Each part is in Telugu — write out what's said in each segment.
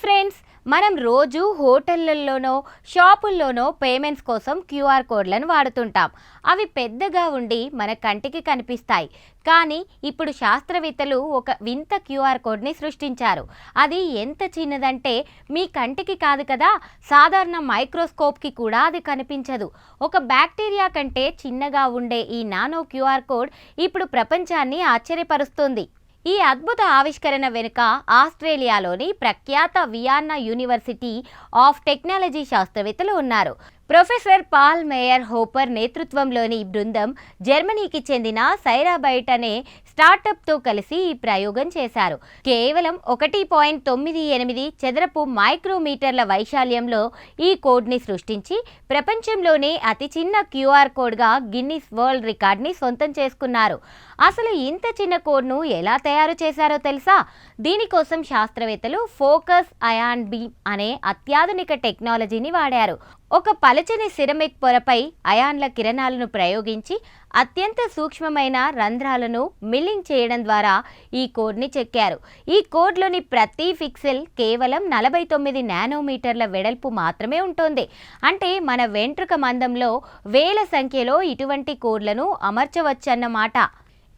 ఫ్రెండ్స్, మనం రోజు హోటళ్లలోనో షాపుల్లోనో పేమెంట్స్ కోసం క్యూఆర్ కోడ్లను వాడుతుంటాం. అవి పెద్దగా ఉండి మన కంటికి కనిపిస్తాయి. కానీ ఇప్పుడు శాస్త్రవేత్తలు ఒక వింత క్యూఆర్ కోడ్ని సృష్టించారు. అది ఎంత చిన్నదంటే మీ కంటికి కాదు కదా, సాధారణ మైక్రోస్కోప్కి కూడా అది కనిపించదు. ఒక బ్యాక్టీరియా కంటే చిన్నగా ఉండే ఈ నానో క్యూఆర్ కోడ్ ఇప్పుడు ప్రపంచాన్ని ఆశ్చర్యపరుస్తుంది. ఈ అద్భుత ఆవిష్కరణ వెనుక ఆస్ట్రేలియాలోని ప్రఖ్యాత వియన్నా యూనివర్సిటీ ఆఫ్ టెక్నాలజీ శాస్త్రవేత్తలు ఉన్నారు. ప్రొఫెసర్ పాల్ మేయర్ హోపర్ నేతృత్వంలోని బృందం జర్మనీకి చెందిన సైరాబైట్ అనే స్టార్టప్తో కలిసి ఈ ప్రయోగం చేశారు. కేవలం 1.98 చదరపు మైక్రోమీటర్ల వైశాల్యంలో ఈ కోడ్ని సృష్టించి ప్రపంచంలోనే అతి చిన్న క్యూఆర్ కోడ్గా గిన్నిస్ వరల్డ్ రికార్డ్ని సొంతం చేసుకున్నారు. అసలు ఇంత చిన్న కోడ్ను ఎలా తయారు చేశారో తెలుసా? దీనికోసం శాస్త్రవేత్తలు ఫోకస్ అయాన్ బీమ్ అనే అత్యాధునిక టెక్నాలజీని వాడారు. ఒక పలచని సిరమిక్ పొరపై అయాన్ల కిరణాలను ప్రయోగించి అత్యంత సూక్ష్మమైన రంధ్రాలను మిల్లింగ్ చేయడం ద్వారా ఈ కోడ్ని చెక్కారు. ఈ కోడ్లోని ప్రతి పిక్సెల్ కేవలం 49 నానోమీటర్ల వెడల్పు మాత్రమే ఉంటుంది. అంటే మన వెంట్రుక మందంలో వేల సంఖ్యలో ఇటువంటి కోడ్లను అమర్చవచ్చన్నమాట.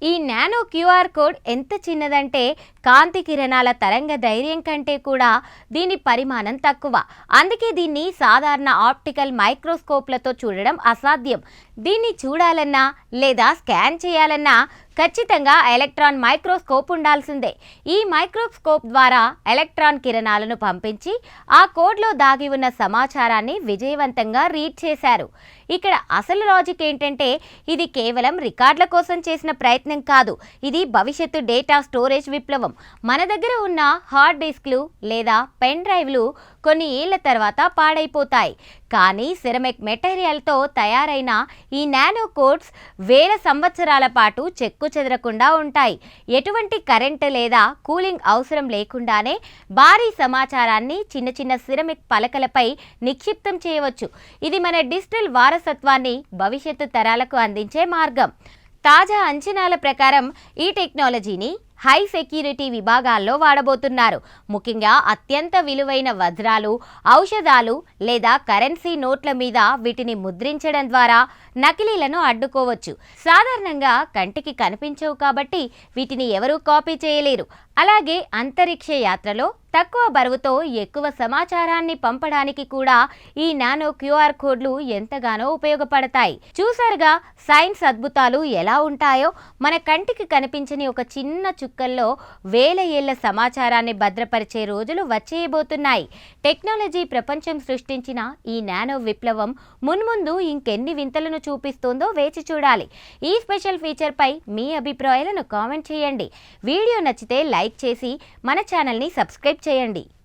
ఈ నానో క్యూఆర్ కోడ్ ఎంత చిన్నదంటే కాంతి కిరణాల తరంగ ధైర్యం కంటే కూడా దీని పరిమాణం తక్కువ. అందుకే దీన్ని సాధారణ ఆప్టికల్ మైక్రోస్కోప్లతో చూడడం అసాధ్యం. దీన్ని చూడాలన్నా లేదా స్కాన్ చేయాలన్నా ఖచ్చితంగా ఎలక్ట్రాన్ మైక్రోస్కోప్ ఉండాల్సిందే. ఈ మైక్రోస్కోప్ ద్వారా ఎలక్ట్రాన్ కిరణాలను పంపించి ఆ కోడ్లో దాగి ఉన్న సమాచారాన్ని విజయవంతంగా రీడ్ చేశారు. ఇక్కడ అసలు లాజిక్ ఏంటంటే ఇది కేవలం రికార్డుల కోసం చేసిన ప్రయత్నం కాదు, ఇది భవిష్యత్తు డేటా స్టోరేజ్ విప్లవం. మన దగ్గర ఉన్న హార్డ్ డిస్క్లు లేదా పెన్ డ్రైవ్లు కొన్ని ఏళ్ల తర్వాత పాడైపోతాయి. కానీ సిరమిక్ మెటీరియల్తో తయారైన ఈ నానో కోడ్స్ వేల సంవత్సరాల పాటు చెక్కు చెదరకుండా ఉంటాయి. ఎటువంటి కరెంటు లేదా కూలింగ్ అవసరం లేకుండానే భారీ సమాచారాన్ని చిన్న చిన్న సిరమిక్ పలకలపై నిక్షిప్తం చేయవచ్చు. ఇది మన డిజిటల్ వారసత్వాన్ని భవిష్యత్తు తరాలకు అందించే మార్గం. తాజా అంచనాల ప్రకారం ఈ టెక్నాలజీని హై సెక్యూరిటీ విభాగాల్లో వాడబోతున్నారు. ముఖ్యంగా అత్యంత విలువైన వజ్రాలు, ఔషధాలు లేదా కరెన్సీ నోట్ల మీద వీటిని ముద్రించడం ద్వారా నకిలీలను అడ్డుకోవచ్చు. సాధారణంగా కంటికి కనిపించవు కాబట్టి వీటిని ఎవరూ కాపీ చేయలేరు. అలాగే అంతరిక్ష యాత్రలో తక్కువ బరువుతో ఎక్కువ సమాచారాన్ని పంపడానికి కూడా ఈ నానో క్యూఆర్ కోడ్లు ఎంతగానో ఉపయోగపడతాయి. చూసారుగా సైన్స్ అద్భుతాలు ఎలా ఉంటాయో. మన కంటికి కనిపించని ఒక చిన్న చుక్కల్లో వేల ఏళ్ల సమాచారాన్ని భద్రపరిచే రోజులు వచ్చేయబోతున్నాయి. టెక్నాలజీ ప్రపంచం సృష్టించిన ఈ నానో విప్లవం మున్ముందు ఇంకెన్ని వింతలను చూపిస్తుందో వేచి చూడాలి. ఈ స్పెషల్ ఫీచర్ పై మీ అభిప్రాయాలను కామెంట్ చేయండి. వీడియో నచ్చితే లైక్ చేసి మన ఛానల్ని సబ్స్క్రైబ్ చేయండి.